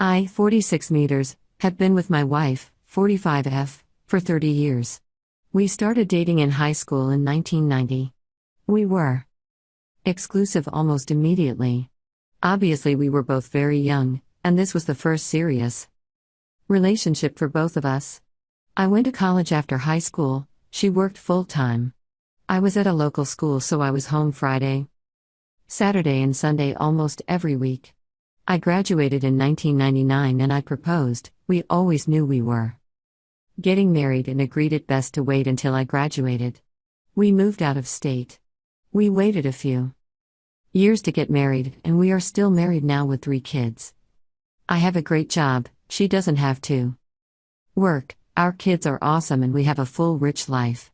I, 46 meters, have been with my wife, 45F, for 30 years. We started dating in high school in 1990. We were exclusive almost immediately. Obviously, we were both very young, and this was the first serious relationship for both of us. I went to college after high school, she worked full-time. I was at a local school, so I was home Friday, Saturday, and Sunday almost every week. I graduated in 1999 and I proposed. We always knew we were getting married and agreed it best to wait until I graduated. We moved out of state. We waited a few years to get married, and we are still married now with 3 kids. I have a great job, she doesn't have to work, our kids are awesome, and we have a full, rich life.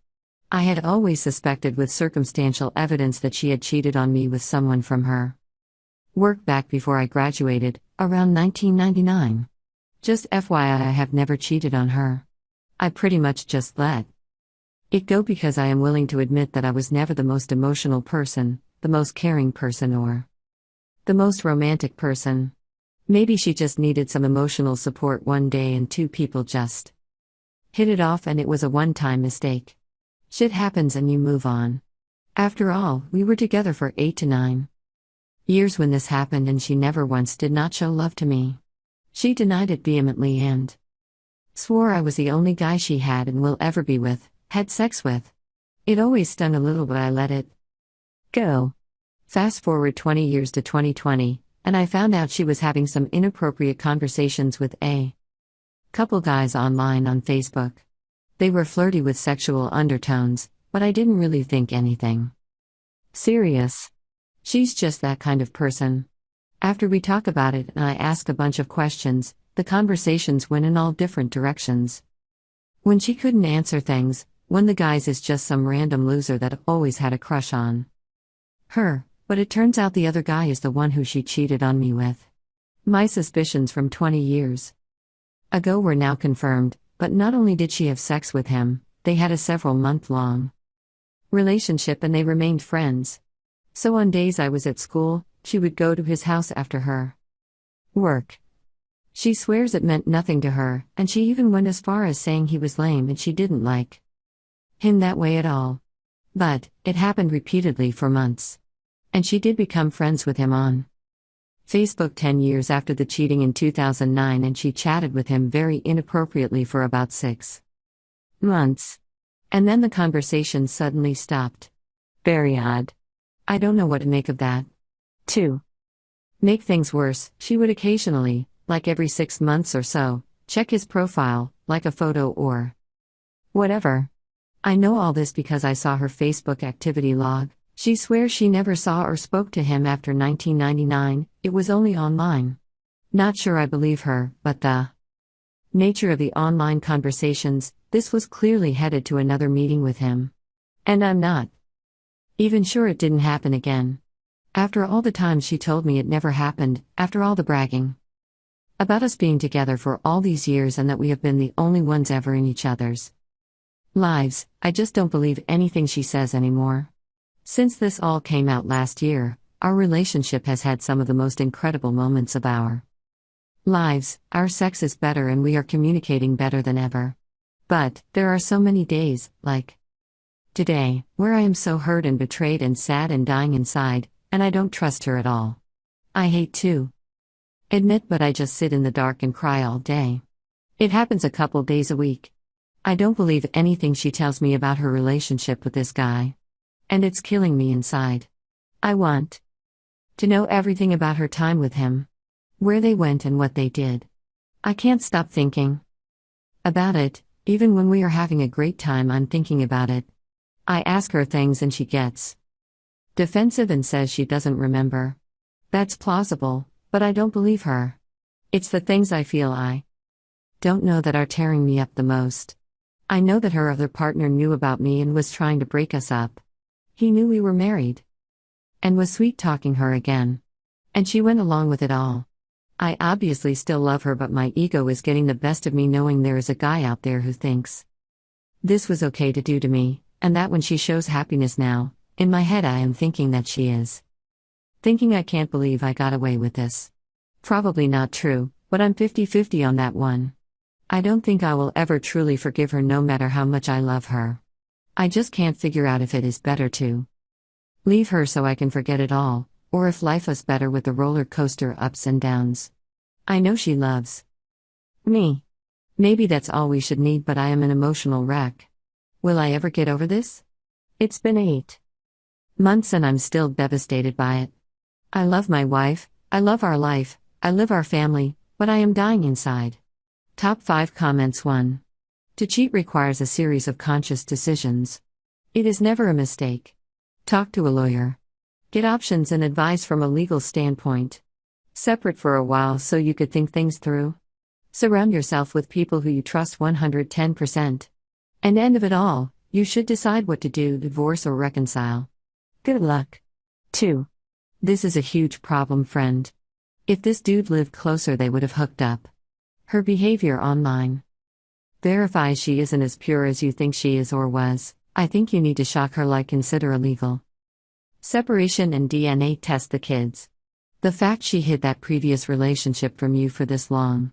I had always suspected with circumstantial evidence that she had cheated on me with someone from her work back before I graduated, around 1999. Just FYI, I have never cheated on her. I pretty much just let it go because I am willing to admit that I was never the most emotional person, the most caring person, or the most romantic person. Maybe she just needed some emotional support one day and 2 people just hit it off and it was a one-time mistake. Shit happens and you move on. After all, we were together for 8 to 9 years when this happened, and she never once did not show love to me. She denied it vehemently and swore I was the only guy she had and will ever be with, had sex with. It always stung a little, but I let it go. Fast forward 20 years to 2020, and I found out she was having some inappropriate conversations with a couple guys online on Facebook. They were flirty with sexual undertones, but I didn't really think anything serious. She's just that kind of person. After we talk about it and I ask a bunch of questions, the conversations went in all different directions. When she couldn't answer things, one of the guys is just some random loser that always had a crush on her, but it turns out the other guy is the one who she cheated on me with. My suspicions from 20 years ago were now confirmed, but not only did she have sex with him, they had a several-month-long relationship and they remained friends. So on days I was at school, she would go to his house after her work. She swears it meant nothing to her, and she even went as far as saying he was lame and she didn't like him that way at all. But it happened repeatedly for months. And she did become friends with him on Facebook 10 years after the cheating in 2009, and she chatted with him very inappropriately for about 6 months. And then the conversation suddenly stopped. Very odd. I don't know what to make of that. To make things worse, she would occasionally, like every 6 months or so, check his profile, like a photo or whatever. I know all this because I saw her Facebook activity log. She swears she never saw or spoke to him after 1999, it was only online. Not sure I believe her, but the nature of the online conversations, this was clearly headed to another meeting with him. And I'm not even sure it didn't happen again. After all the times she told me it never happened, after all the bragging about us being together for all these years and that we have been the only ones ever in each other's lives, I just don't believe anything she says anymore. Since this all came out last year, our relationship has had some of the most incredible moments of our lives. Our sex is better and we are communicating better than ever. But there are so many days, like today, where I am so hurt and betrayed and sad and dying inside, and I don't trust her at all. I hate to admit, but I just sit in the dark and cry all day. It happens a couple days a week. I don't believe anything she tells me about her relationship with this guy. And it's killing me inside. I want to know everything about her time with him, where they went and what they did. I can't stop thinking about it. Even when we are having a great time, I'm thinking about it. I ask her things and she gets defensive and says she doesn't remember. That's plausible, but I don't believe her. It's the things I feel I don't know that are tearing me up the most. I know that her other partner knew about me and was trying to break us up. He knew we were married and was sweet-talking her again. And she went along with it all. I obviously still love her, but my ego is getting the best of me knowing there is a guy out there who thinks this was okay to do to me, and that when she shows happiness now, in my head I am thinking that she is thinking I can't believe I got away with this. Probably not true, but But I'm 50-50 on that one. I don't think I will ever truly forgive her no matter how much I love her. I just can't figure out if it is better to leave her so I can forget it all, or if life was better with the roller coaster ups and downs. I know she loves me. Maybe that's all we should need, but I am an emotional wreck. Will I ever get over this? It's been 8 months and I'm still devastated by it. I love my wife, I love our life, I live our family, but I am dying inside. Top 5 comments. 1. To cheat requires a series of conscious decisions. It is never a mistake. Talk to a lawyer. Get options and advice from a legal standpoint. Separate for a while so you could think things through. Surround yourself with people who you trust 110%. And end of it all, you should decide what to do: divorce or reconcile. Good luck. 2. This is a huge problem, friend. If this dude lived closer, they would have hooked up. Her behavior online verifies she isn't as pure as you think she is or was. I think you need to shock her, like consider illegal separation and DNA test the kids. The fact she hid that previous relationship from you for this long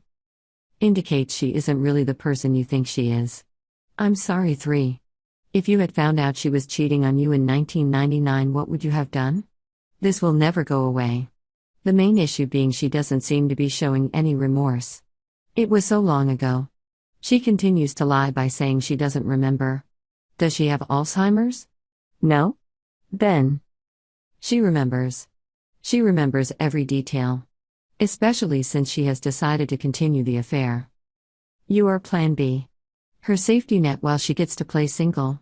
indicates she isn't really the person you think she is. I'm sorry. 3. If you had found out she was cheating on you in 1999, what would you have done? This will never go away. The main issue being she doesn't seem to be showing any remorse. It was so long ago. She continues to lie by saying she doesn't remember. Does she have Alzheimer's? No? Then she remembers. She remembers every detail. Especially since she has decided to continue the affair. You are Plan B. Her safety net while she gets to play single.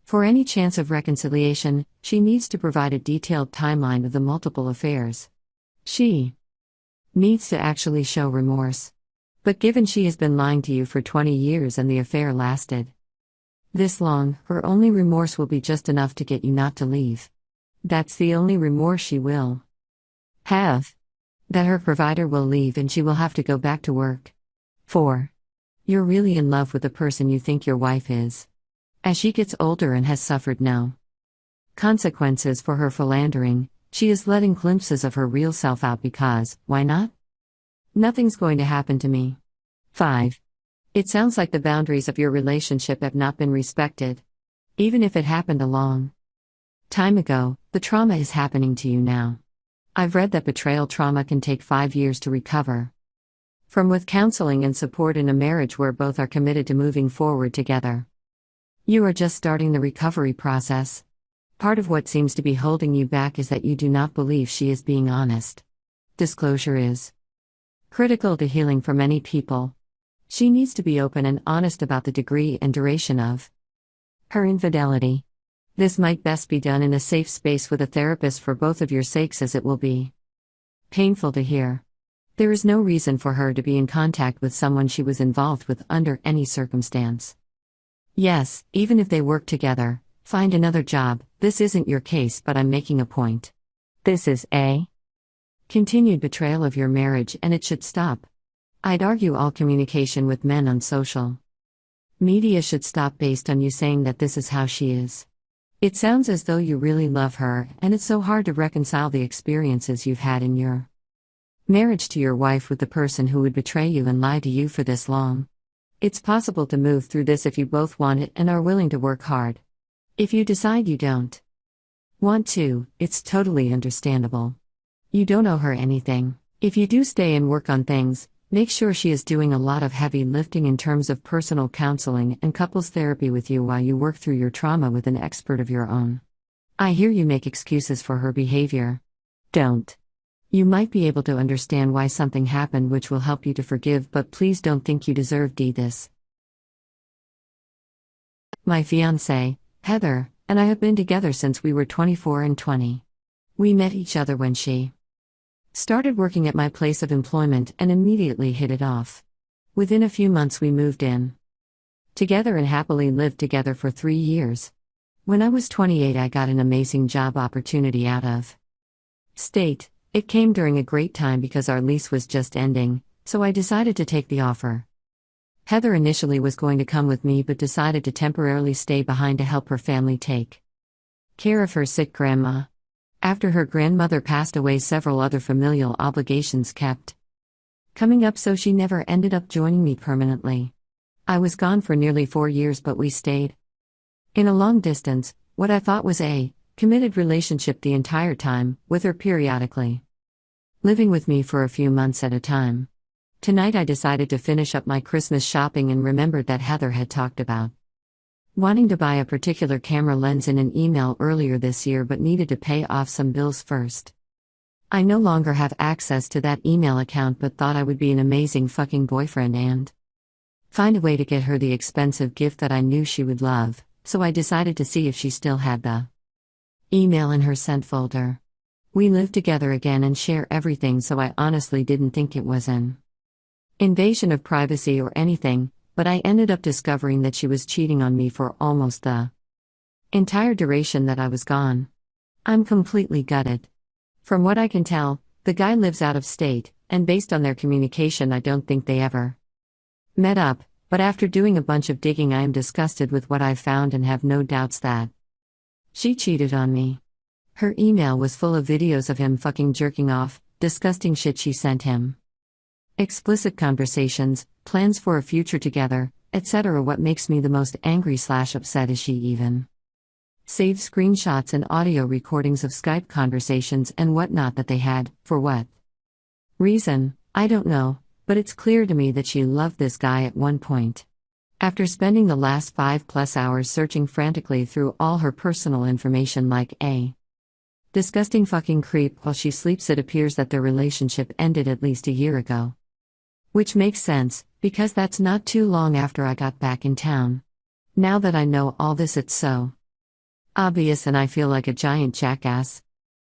For any chance of reconciliation, she needs to provide a detailed timeline of the multiple affairs. She needs to actually show remorse. But given she has been lying to you for 20 years and the affair lasted this long, her only remorse will be just enough to get you not to leave. That's the only remorse she will have. That her provider will leave and she will have to go back to work. 4. You're really in love with the person you think your wife is. As she gets older and has suffered no consequences for her philandering, she is letting glimpses of her real self out because, why not? Nothing's going to happen to me. 5. It sounds like the boundaries of your relationship have not been respected. Even if it happened a long time ago, the trauma is happening to you now. I've read that betrayal trauma can take 5 years to recover from, with counseling and support in a marriage where both are committed to moving forward together. You are just starting the recovery process. Part of what seems to be holding you back is that you do not believe she is being honest. Disclosure is critical to healing for many people. She needs to be open and honest about the degree and duration of her infidelity. This might best be done in a safe space with a therapist for both of your sakes, as it will be painful to hear. There is no reason for her to be in contact with someone she was involved with under any circumstance. Yes, even if they work together, find another job. This isn't your case, but I'm making a point. This is a continued betrayal of your marriage and it should stop. I'd argue all communication with men on social media should stop based on you saying that this is how she is. It sounds as though you really love her, and it's so hard to reconcile the experiences you've had in your marriage to your wife with the person who would betray you and lie to you for this long. It's possible to move through this if you both want it and are willing to work hard. If you decide you don't want to, it's totally understandable. You don't owe her anything. If you do stay and work on things, make sure she is doing a lot of heavy lifting in terms of personal counseling and couples therapy with you while you work through your trauma with an expert of your own. I hear you make excuses for her behavior. Don't. You might be able to understand why something happened which will help you to forgive, but please don't think you deserve this. My fiancée, Heather, and I have been together since we were 24 and 20. We met each other when she started working at my place of employment and immediately hit it off. Within a few months we moved in together and happily lived together for 3 years. When I was 28, I got an amazing job opportunity out of state. It came during a great time because our lease was just ending, so I decided to take the offer. Heather initially was going to come with me but decided to temporarily stay behind to help her family take care of her sick grandma. After her grandmother passed away, several other familial obligations kept coming up, so she never ended up joining me permanently. I was gone for nearly 4 years, but we stayed in a long distance, what I thought was a committed relationship the entire time, with her periodically living with me for a few months at a time. Tonight I decided to finish up my Christmas shopping and remembered that Heather had talked about wanting to buy a particular camera lens in an email earlier this year but needed to pay off some bills first. I no longer have access to that email account but thought I would be an amazing fucking boyfriend and find a way to get her the expensive gift that I knew she would love, so I decided to see if she still had the email in her sent folder. We live together again and share everything, so I honestly didn't think it was an invasion of privacy or anything, but I ended up discovering that she was cheating on me for almost the entire duration that I was gone. I'm completely gutted. From what I can tell, the guy lives out of state, and based on their communication I don't think they ever met up, but after doing a bunch of digging I am disgusted with what I've found and have no doubts that she cheated on me. Her email was full of videos of him fucking jerking off, disgusting shit she sent him, explicit conversations, plans for a future together, etc. What makes me the most angry/upset is she even saved screenshots and audio recordings of Skype conversations and whatnot that they had. For what reason, I don't know, but it's clear to me that she loved this guy at one point. After spending the last 5+ hours searching frantically through all her personal information like a disgusting fucking creep while she sleeps, it appears that their relationship ended at least a year ago. Which makes sense, because that's not too long after I got back in town. Now that I know all this, it's so obvious and I feel like a giant jackass.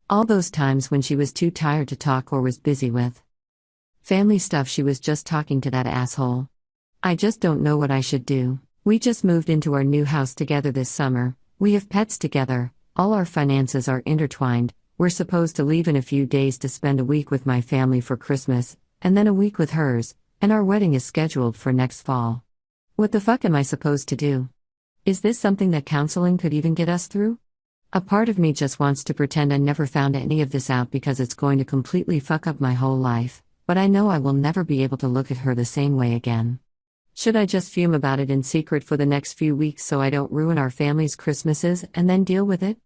All those times when she was too tired to talk or was busy with family stuff, she was just talking to that asshole. I just don't know what I should do. We just moved into our new house together this summer, we have pets together, all our finances are intertwined, we're supposed to leave in a few days to spend a week with my family for Christmas, and then a week with hers, and our wedding is scheduled for next fall. What the fuck am I supposed to do? Is this something that counseling could even get us through? A part of me just wants to pretend I never found any of this out because it's going to completely fuck up my whole life, but I know I will never be able to look at her the same way again. Should I just fume about it in secret for the next few weeks so I don't ruin our family's Christmases and then deal with it?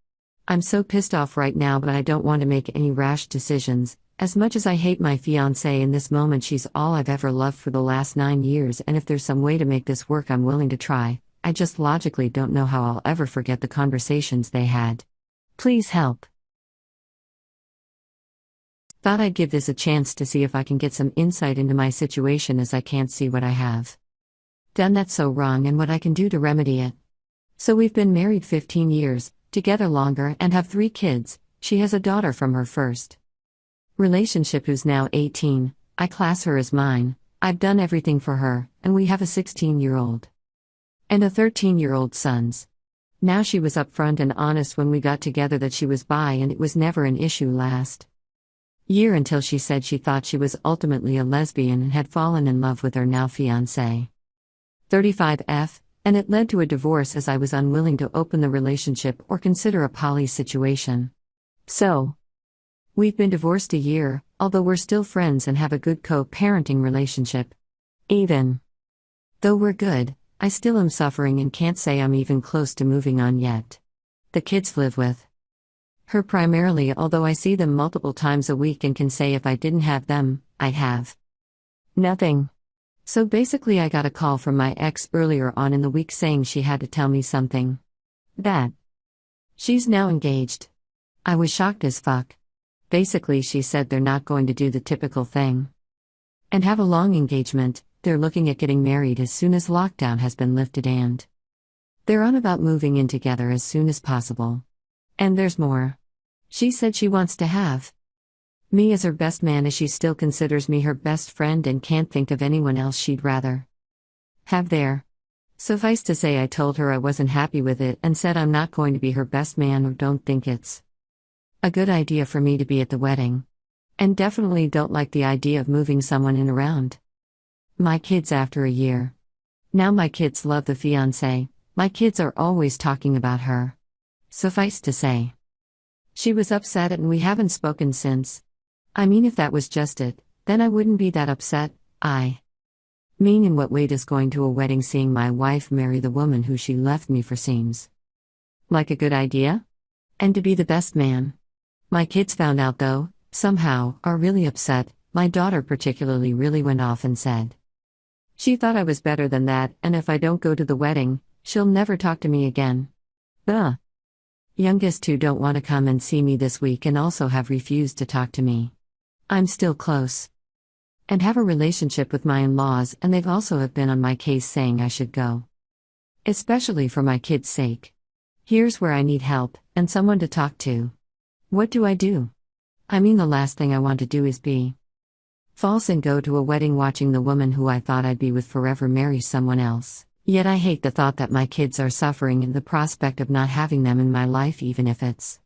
I'm so pissed off right now, but I don't want to make any rash decisions. As much as I hate my fiancée in this moment, she's all I've ever loved for the last 9 years, and if there's some way to make this work, I'm willing to try. I just logically don't know how I'll ever forget the conversations they had. Please help. Thought I'd give this a chance to see if I can get some insight into my situation, as I can't see what I have done that's so wrong and what I can do to remedy it. So we've been married 15 years, together longer, and have 3 kids. She has a daughter from her first relationship who's now 18, I class her as mine. I've done everything for her, and we have a 16-year-old and a 13-year-old sons. Now she was upfront and honest when we got together that she was bi, and it was never an issue last year until she said she thought she was ultimately a lesbian and had fallen in love with her now fiancé. 35F, and it led to a divorce as I was unwilling to open the relationship or consider a poly situation. So, we've been divorced a year, although we're still friends and have a good co-parenting relationship. Even though we're good, I still am suffering and can't say I'm even close to moving on yet. The kids live with her primarily, although I see them multiple times a week and can say if I didn't have them, I'd have nothing. So basically I got a call from my ex earlier on in the week saying she had to tell me something. That she's now engaged. I was shocked as fuck. Basically she said they're not going to do the typical thing and have a long engagement. They're looking at getting married as soon as lockdown has been lifted, and they're on about moving in together as soon as possible. And there's more. She said she wants to have me as her best man, as she still considers me her best friend and can't think of anyone else she'd rather have there. Suffice to say, I told her I wasn't happy with it and said I'm not going to be her best man or don't think it's a good idea for me to be at the wedding. And definitely don't like the idea of moving someone in around my kids after a year. Now my kids love the fiancé. My kids are always talking about her. Suffice to say, she was upset and we haven't spoken since. I mean, if that was just it, then I wouldn't be that upset. I mean, in what way does going to a wedding seeing my wife marry the woman who she left me for seems like a good idea? And to be the best man. My kids found out though, somehow, are really upset. My daughter particularly really went off and said she thought I was better than that, and if I don't go to the wedding, she'll never talk to me again. The youngest two don't want to come and see me this week and also have refused to talk to me. I'm still close and have a relationship with my in-laws, and they've also have been on my case saying I should go. Especially for my kids' sake. Here's where I need help, and someone to talk to. What do I do? I mean, the last thing I want to do is be false and go to a wedding watching the woman who I thought I'd be with forever marry someone else. Yet I hate the thought that my kids are suffering and the prospect of not having them in my life, even if it's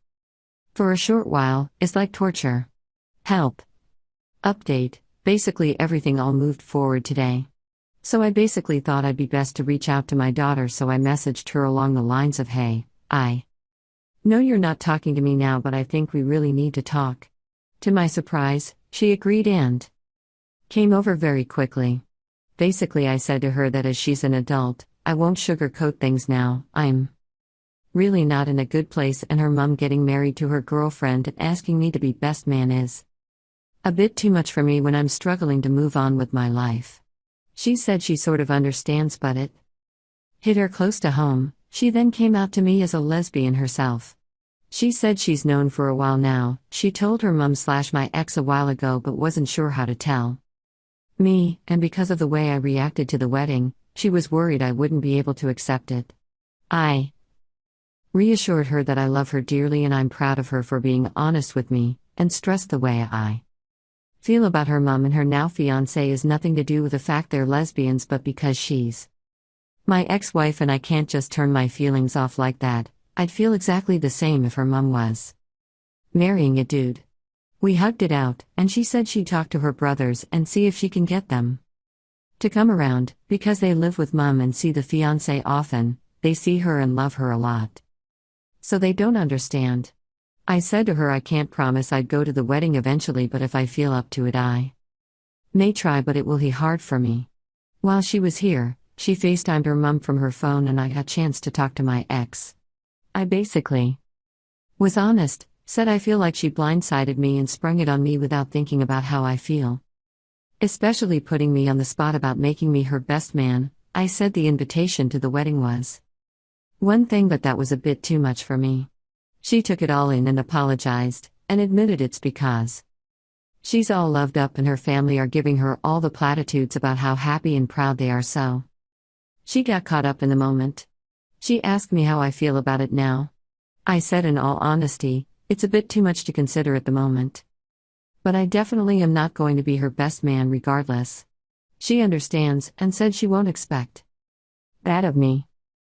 for a short while, is like torture. Help. Update. Basically everything all moved forward today. So I basically thought I'd be best to reach out to my daughter, so I messaged her along the lines of, hey, I know you're not talking to me now, but I think we really need to talk. To my surprise, she agreed and came over very quickly. Basically I said to her that as she's an adult, I won't sugarcoat things now. I'm really not in a good place, and her mom getting married to her girlfriend and asking me to be best man is a bit too much for me when I'm struggling to move on with my life. She said she sort of understands, but it hit her close to home. She then came out to me as a lesbian herself. She said she's known for a while now. She told her mum/my ex a while ago but wasn't sure how to tell me, and because of the way I reacted to the wedding, she was worried I wouldn't be able to accept it. I reassured her that I love her dearly and I'm proud of her for being honest with me, and stressed the way I feel about her mum and her now fiancé is nothing to do with the fact they're lesbians, but because she's my ex-wife and I can't just turn my feelings off like that. I'd feel exactly the same if her mum was marrying a dude. We hugged it out, and she said she'd talk to her brothers and see if she can get them to come around, because they live with mum and see the fiancé often. They see her and love her a lot. So they don't understand. I said to her I can't promise I'd go to the wedding eventually, but if I feel up to it I may try, but it will be hard for me. While she was here, she FaceTimed her mum from her phone and I got a chance to talk to my ex. I basically was honest, said I feel like she blindsided me and sprung it on me without thinking about how I feel. Especially putting me on the spot about making me her best man. I said the invitation to the wedding was one thing, but that was a bit too much for me. She took it all in and apologized, and admitted it's because she's all loved up and her family are giving her all the platitudes about how happy and proud they are, so she got caught up in the moment. She asked me how I feel about it now. I said in all honesty, it's a bit too much to consider at the moment. But I definitely am not going to be her best man regardless. She understands and said she won't expect that of me.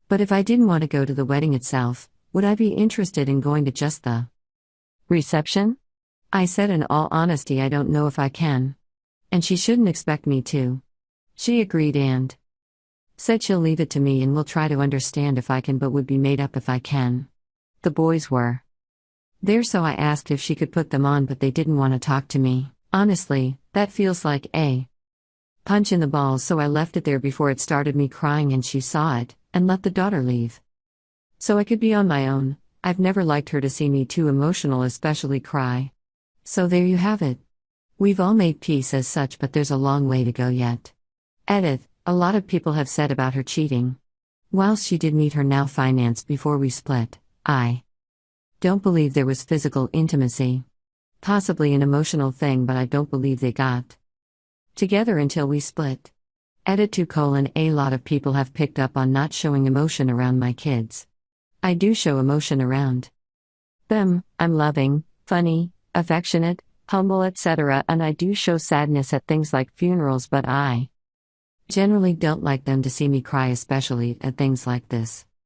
But if I didn't want to go to the wedding itself, would I be interested in going to just the reception? I said in all honesty I don't know if I can. And she shouldn't expect me to. She agreed and said she'll leave it to me and will try to understand if I can, but would be made up if I can. The boys were there, so I asked if she could put them on, but they didn't want to talk to me. Honestly, that feels like a punch in the balls, so I left it there before it started me crying and she saw it, and let the daughter leave. So I could be on my own. I've never liked her to see me too emotional, especially cry. So there you have it. We've all made peace as such, but there's a long way to go yet. Edit. A lot of people have said about her cheating. Whilst she did meet her now fiancé before we split, I don't believe there was physical intimacy. Possibly an emotional thing, but I don't believe they got together until we split. Edit 2: A lot of people have picked up on not showing emotion around my kids. I do show emotion around them. I'm loving, funny, affectionate, humble, etc., and I do show sadness at things like funerals, but I generally don't like them to see me cry, especially at things like this.